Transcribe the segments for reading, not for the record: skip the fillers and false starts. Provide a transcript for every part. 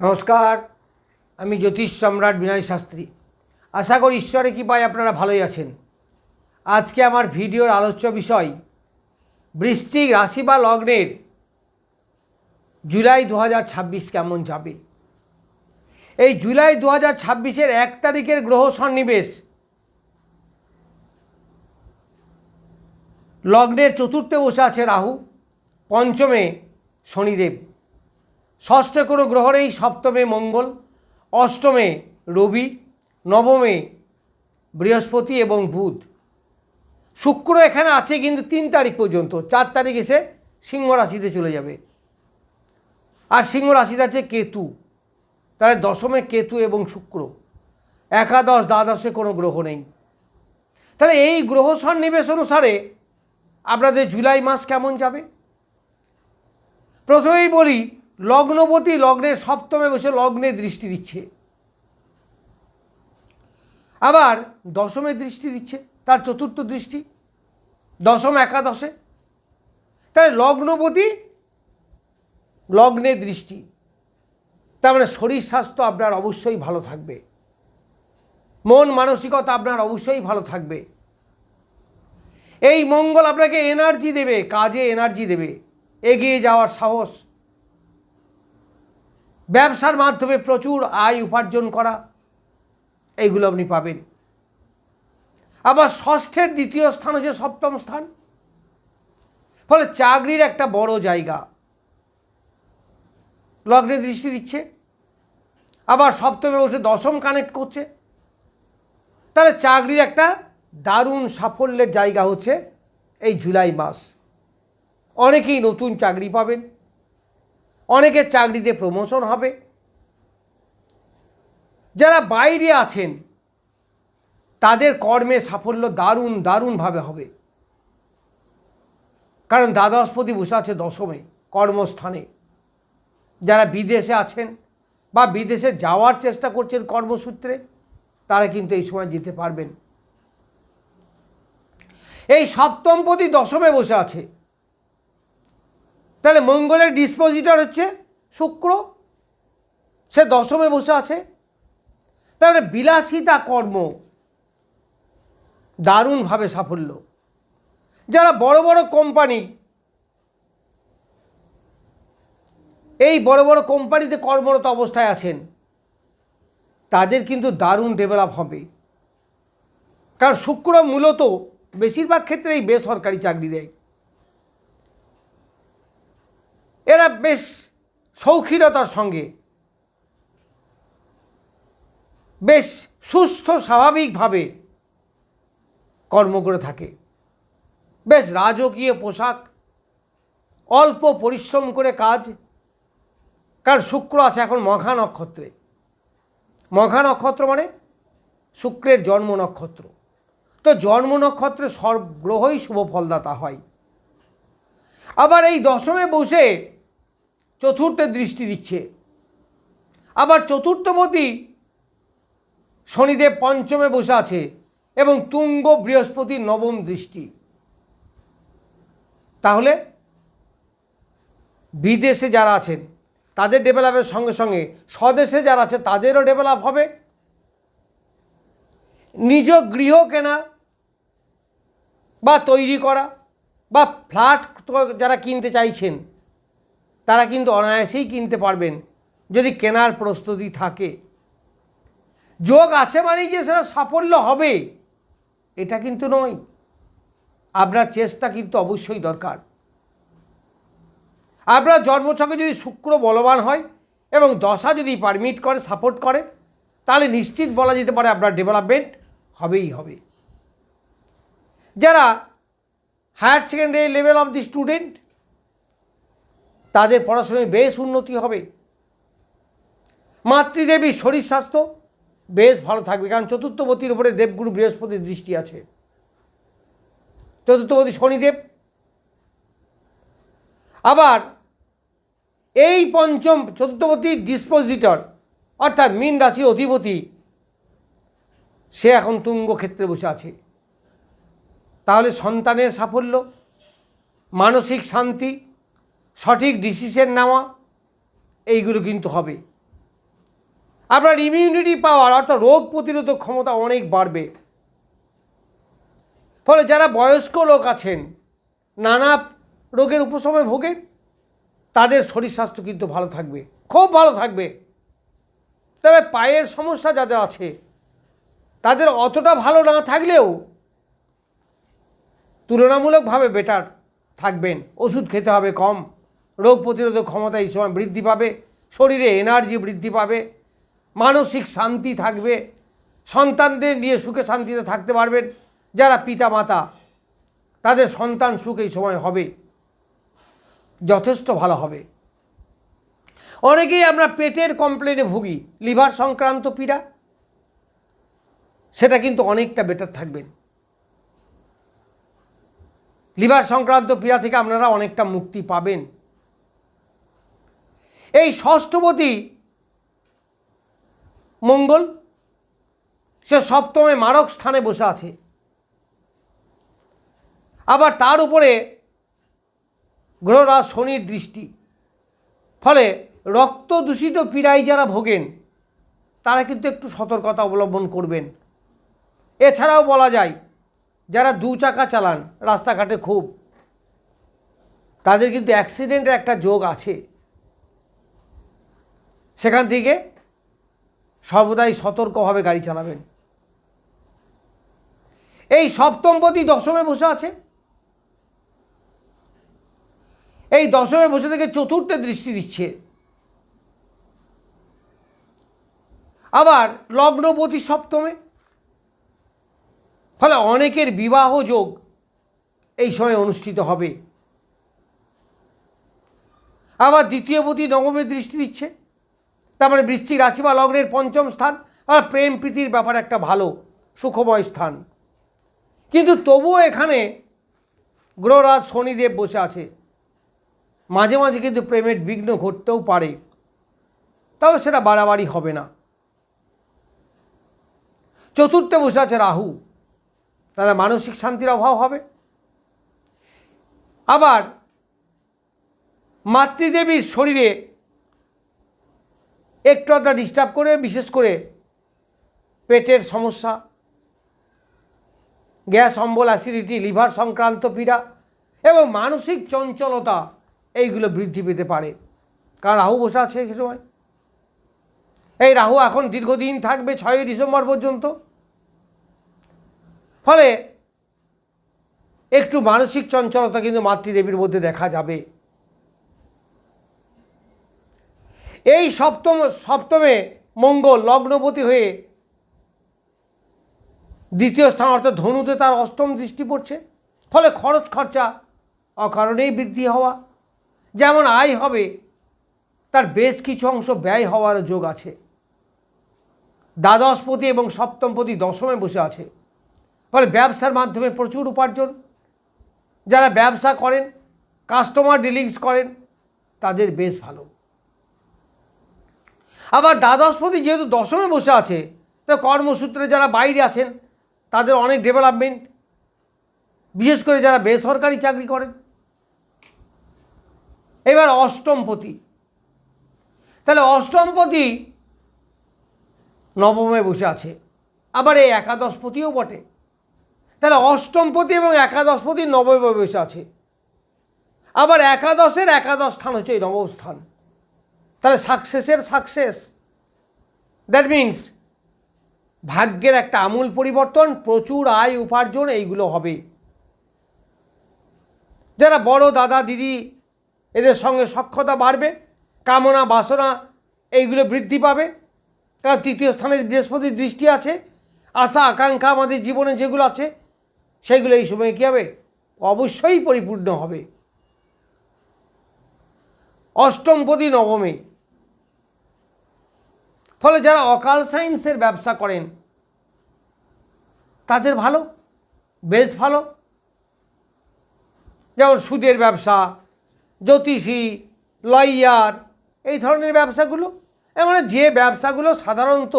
নমস্কার, আমি জ্যোতিষ সম্রাট বিনয় শাস্ত্রী। আশা করি ঈশ্বরের কৃপায় আপনারা ভালোই আছেন। আজকে আমার ভিডিওর আলোচ্য বিষয় বৃশ্চিক রাশি বা লগ্নের জুলাই 2026 কেমন যাবে। এই জুলাই 2026-এর 1 তারিখের গ্রহ সন্নিবেশ লগ্নের চতুর্থে বসে আছে রাহু, পঞ্চমে শনিদেব, ষষ্ঠে কোনো গ্রহ নেই, সপ্তমে মঙ্গল, অষ্টমে রবি, নবমে বৃহস্পতি এবং বুধ। শুক্র এখানে আছে কিন্তু 3 তারিখ পর্যন্ত, 4 তারিখ এসে সিংহ রাশিতে চলে যাবে। আর সিংহ রাশিতে আছে কেতু, তাহলে দশমে কেতু এবং শুক্র, একাদশ দ্বাদশে কোনো গ্রহ নেই। তাহলে এই গ্রহ সন্নিবেশ অনুসারে আপনাদের জুলাই মাস কেমন যাবে। প্রথমেই বলি, লগ্নপতি লগ্নের সপ্তমে বসে লগ্নে দৃষ্টি দিচ্ছে, আবার দশমে দৃষ্টি দিচ্ছে, তার চতুর্থ দৃষ্টি, দশম একাদশে। তাহলে লগ্নপতি লগ্নে দৃষ্টি, তার মানে শরীর স্বাস্থ্য আপনার অবশ্যই ভালো থাকবে, মন মানসিকতা আপনার অবশ্যই ভালো থাকবে। এই মঙ্গল আপনাকে এনার্জি দেবে, কাজে এনার্জি দেবে, এগিয়ে যাওয়ার সাহস, ব্যবসার মাধ্যমে প্রচুর আয় উপার্জন করা, এইগুলো আপনি পাবেন। আবার ষষ্ঠের দ্বিতীয় স্থান হচ্ছে সপ্তম স্থান, ফলে চাকরির একটা বড় জায়গা লগ্নে দৃষ্টি দিচ্ছে, আবার সপ্তমে বসে দশম কানেক্ট করছে। তাহলে চাকরির একটা দারুণ সাফল্যের জায়গা হচ্ছে এই জুলাই মাস। অনেকেই নতুন চাকরি পাবেন, অনেকের চাকরিতে প্রমোশন হবে। যারা বাইরে আছেন তাদের কর্মে সাফল্য দারুণ দারুণভাবে হবে, কারণ দ্বাদশপতি বসে আছে দশমে কর্মস্থানে। যারা বিদেশে আছেন বা বিদেশে যাওয়ার চেষ্টা করছেন কর্মসূত্রে, তারা কিন্তু এই সময় যেতে পারবেন। এই সপ্তমপতি দশমে বসে আছে, তাহলে মঙ্গলের ডিসপোজিটর হচ্ছে শুক্র, সে দশমে বসে আছে। তাহলে বিলাসিতা কর্ম দারুণভাবে সাফল্য। যারা বড় বড় কোম্পানি, এই বড় বড় কোম্পানিতে কর্মরত অবস্থায় আছেন, তাদের কিন্তু দারুণ ডেভেলপ হবে, কারণ শুক্র মূলত বেশিরভাগ ক্ষেত্রেই বেসরকারি চাকরি দেয়। এরা বেশ শৌখিনতার সঙ্গে, বেশ সুস্থ স্বাভাবিকভাবে কর্ম করে থাকে, বেশ রাজকীয় পোশাক, অল্প পরিশ্রম করে কাজ। কারণ শুক্র আছে এখন মঘা নক্ষত্রে। মঘা নক্ষত্র মানে শুক্রের জন্ম নক্ষত্র। তো জন্ম নক্ষত্রে সব গ্রহই শুভ ফলদাতা হয়। আবার এই দশমে বসে চতুর্থে দৃষ্টি দিচ্ছে, আবার চতুর্থপতি শনিদেব পঞ্চমে বসে আছে এবং তুঙ্গ বৃহস্পতির নবম দৃষ্টি। তাহলে বিদেশে যারা আছেন তাদের ডেভেলপের সঙ্গে সঙ্গে স্বদেশে যারা আছে তাদেরও ডেভেলপ হবে। নিজ গৃহ কেনা বা তৈরি করা বা ফ্ল্যাট যারা কিনতে চাইছেন, তারা কিন্তু অনায়াসেই কিনতে পারবেন যদি কেনার প্রস্তুতি থাকে। যোগ আছে মানেই যে সেটা সাফল্য হবে এটা কিন্তু নয়, আপনার চেষ্টা কিন্তু অবশ্যই দরকার। আপনার জন্মছকে যদি শুক্র বলবান হয় এবং দশা যদি পারমিট করে, সাপোর্ট করে, তাহলে নিশ্চিত বলা যেতে পারে আপনার ডেভেলপমেন্ট হবেই হবে। যারা higher secondary level of the student, তাদের পড়াশোনায় বেশ উন্নতি হবে। মাতৃদেবীর শরীর স্বাস্থ্য বেশ ভালো থাকবে, কারণ চতুর্থপতির উপরে দেবগুরু বৃহস্পতির দৃষ্টি আছে, চতুর্থপতি শনিদেব। আবার এই পঞ্চম চতুর্থপতির ডিসপোজিটর অর্থাৎ মীন রাশির অধিপতি, সে এখন তুঙ্গ ক্ষেত্রে বসে আছে। তাহলে সন্তানের সাফল্য, মানসিক শান্তি, সঠিক ডিসিশন নেওয়া, এইগুলো কিন্তু হবে। আপনার ইমিউনিটি পাওয়ার অর্থাৎ রোগ প্রতিরোধক ক্ষমতা অনেক বাড়বে। ফলে যারা বয়স্ক লোক আছেন, নানা রোগের উপশমে ভোগেন, তাদের শরীর স্বাস্থ্য কিন্তু ভালো থাকবে, খুব ভালো থাকবে। তবে পায়ের সমস্যা যাদের আছে তাদের অতটা ভালো না থাকলেও তুলনামূলকভাবে বেটার থাকবেন। ওষুধ খেতে হবে কম, রোগ প্রতিরোধক ক্ষমতা এই সময় বৃদ্ধি পাবে, শরীরে এনার্জি বৃদ্ধি পাবে, মানসিক শান্তি থাকবে, সন্তানদের নিয়ে সুখে শান্তিতে থাকতে পারবেন। যারা পিতা মাতা তাদের সন্তান সুখ এই সময় হবে, যথেষ্ট ভালো হবে। অনেকেই আমরা পেটের কমপ্লেনে ভুগি, লিভার সংক্রান্ত পীড়া, সেটা কিন্তু অনেকটা বেটার থাকবেন। লিভার সংক্রান্ত পীড়া থেকে আপনারা অনেকটা মুক্তি পাবেন। এই ষষ্ঠপতি মঙ্গল সে সপ্তমে মারক স্থানে বসে আছে, আবার তার উপরে গ্রহরাজ শনির দৃষ্টি। ফলে রক্ত দূষিত পীড়ায় যারা ভোগেন তারা কিন্তু একটু সতর্কতা অবলম্বন করবেন। এছাড়াও বলা যায় যারা 2 চাকা চালান রাস্তাঘাটে খুব, তাদের কিন্তু অ্যাক্সিডেন্টের একটা যোগ আছে। সেখান থেকে সর্বদাই সতর্কভাবে গাড়ি চালাবেন। এই সপ্তমপতি দশমে বসে আছে, এই দশমে বসে থেকে চতুর্থে দৃষ্টি দিচ্ছে। আবার লগ্নপতি সপ্তমে, ফলে অনেকের বিবাহ যোগ এই সময় অনুষ্ঠিত হবে। আবার দ্বিতীয়পতি নবমে দৃষ্টি দিচ্ছে, তার মানে বৃশ্চিক রাশি বা লগ্নের পঞ্চম স্থান, আর প্রেম প্রীতির ব্যাপারে একটা ভালো সুখময় স্থান। কিন্তু তবুও এখানে গ্রহরাজ শনিদেব বসে আছে, মাঝে মাঝে কিন্তু প্রেমের বিঘ্ন ঘটতেও পারে, তবে সেটা বাড়াবাড়ি হবে না। চতুর্থে বসে আছে রাহু, তাহলে মানসিক শান্তির অভাব হবে। আবার মাতৃদেবীর শরীরে একটু আধটা ডিস্টার্ব করে, বিশেষ করে পেটের সমস্যা, গ্যাস অম্বল, অ্যাসিডিটি, লিভার সংক্রান্ত পীড়া এবং মানসিক চঞ্চলতা এইগুলো বৃদ্ধি পেতে পারে, কারণ রাহু বসে আছে এই সময়। এই রাহু এখন দীর্ঘদিন থাকবে, 6ই ডিসেম্বর পর্যন্ত। ফলে একটু মানসিক চঞ্চলতা কিন্তু মাতৃদেবীর মধ্যে দেখা যাবে। এই সপ্তমে মঙ্গল লগ্নপতি হয়ে দ্বিতীয় স্থান অর্থাৎ ধনুতে তার অষ্টম দৃষ্টি পড়ছে। ফলে খরচ খরচা অকারণেই বৃদ্ধি হওয়া, যেমন আয় হবে তার বেশ কিছু অংশ ব্যয় হওয়ার যোগ আছে। দ্বাদশপতি এবং সপ্তমপতি দশমে বসে আছে, ফলে ব্যবসার মাধ্যমে প্রচুর উপার্জন। যারা ব্যবসা করেন, কাস্টমার ডিলিংস করেন, তাদের বেশ ভালো। আবার দ্বাদশপতি যেহেতু দশমে বসে আছে, তো কর্মসূত্রে যারা বাইরে আছেন তাদের অনেক ডেভেলপমেন্ট, বিশেষ করে যারা বেসরকারি চাকরি করেন। এবার অষ্টমপতি, তাহলে অষ্টমপতি নবমে বসে আছে, আবার এই একাদশপতিও বটে। তাহলে অষ্টমপতি এবং একাদশপতি নবমে বসে আছে। আবার একাদশের একাদশ স্থান হচ্ছে এই নবম স্থান, তাহলে সাকসেসের সাকসেস, দ্যাট মিনস ভাগ্যের একটা আমূল পরিবর্তন, প্রচুর আয় উপার্জন এইগুলো হবে। যারা বড় দাদা দিদি এদের সঙ্গে সখ্যতা বাড়বে, কামনা বাসনা এইগুলো বৃদ্ধি পাবে, কারণ তৃতীয় স্থানে বৃহস্পতির দৃষ্টি আছে। আশা আকাঙ্ক্ষা আমাদের জীবনে যেগুলো আছে সেইগুলো এই সময় কী হবে, অবশ্যই পরিপূর্ণ হবে। অষ্টমপতি নবমে, ফলে যারা অকাল সায়েন্সের ব্যবসা করেন তাদের ভালো, বেশ ভালো। যেমন সুদের ব্যবসা, জ্যোতিষী, লয়ার, এই ধরনের ব্যবসাগুলো, মানে যে ব্যবসাগুলো সাধারণত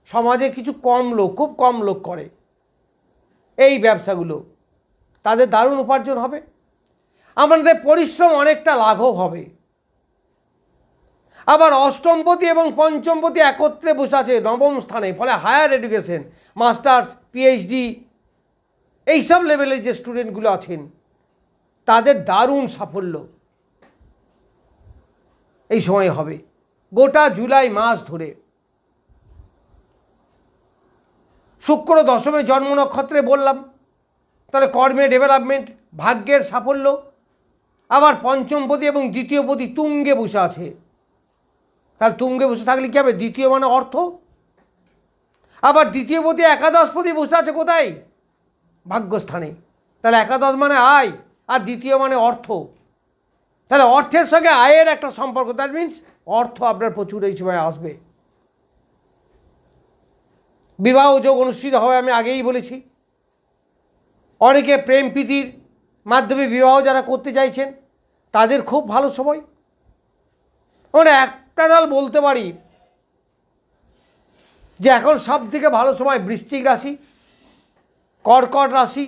সমাজে কিছু কম লোক, খুব কম লোক করে, এই ব্যবসাগুলো তাদের দারুণ উপার্জন হবে। আমাদের পরিশ্রম অনেকটা লাঘব হবে। আবার অষ্টমপতি এবং পঞ্চমপতি একত্রে বসে আছে নবম স্থানে, ফলে হায়ার এডুকেশন, মাস্টার্স, পিএইচডি এইসব লেভেলে যে স্টুডেন্টগুলো আছেন তাদের দারুণ সাফল্য এই সময় হবে গোটা জুলাই মাস ধরে। শুক্র দশমে জন্ম নক্ষত্রে বললাম, তাহলে কর্মে ডেভেলপমেন্ট, ভাগ্যের সাফল্য। আবার পঞ্চমপতি এবং দ্বিতীয়পতি তুঙ্গে বসে আছে, তাহলে তুঙ্গে বসে থাকলে কী হবে? দ্বিতীয় মানে অর্থ। আবার দ্বিতীয়পতি একাদশপতি বসে আছে কোথায়? ভাগ্যস্থানে। তাহলে একাদশ মানে আয় আর দ্বিতীয় মানে অর্থ, তাহলে অর্থের সঙ্গে আয়ের একটা সম্পর্ক। দ্যাট মিনস অর্থ আপনার প্রচুর এই সময় আসবে। বিবাহ যোগ অনুষ্ঠিত হবে, আমি আগেই বলেছি। অনেকে প্রেম প্রীতির মাধ্যমে বিবাহ যারা করতে চাইছেন তাদের খুব ভালো সময়। মানে একটা নাল বলতে পারি যে এখন সব থেকে ভালো সময় বৃশ্চিক রাশি, কর্কট রাশি,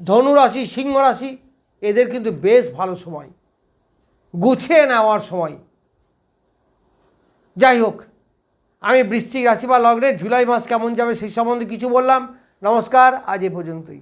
ধনু রাশি, সিংহ রাশি, এদের কিন্তু বেশ ভালো সময়, গুছিয়ে নেওয়ার সময়। যাই হোক, আমি বৃশ্চিক রাশি বা লগ্নের জুলাই মাস কেমন যাবে সেই সম্বন্ধে কিছু বললাম। নমস্কার, আজ এ পর্যন্তই।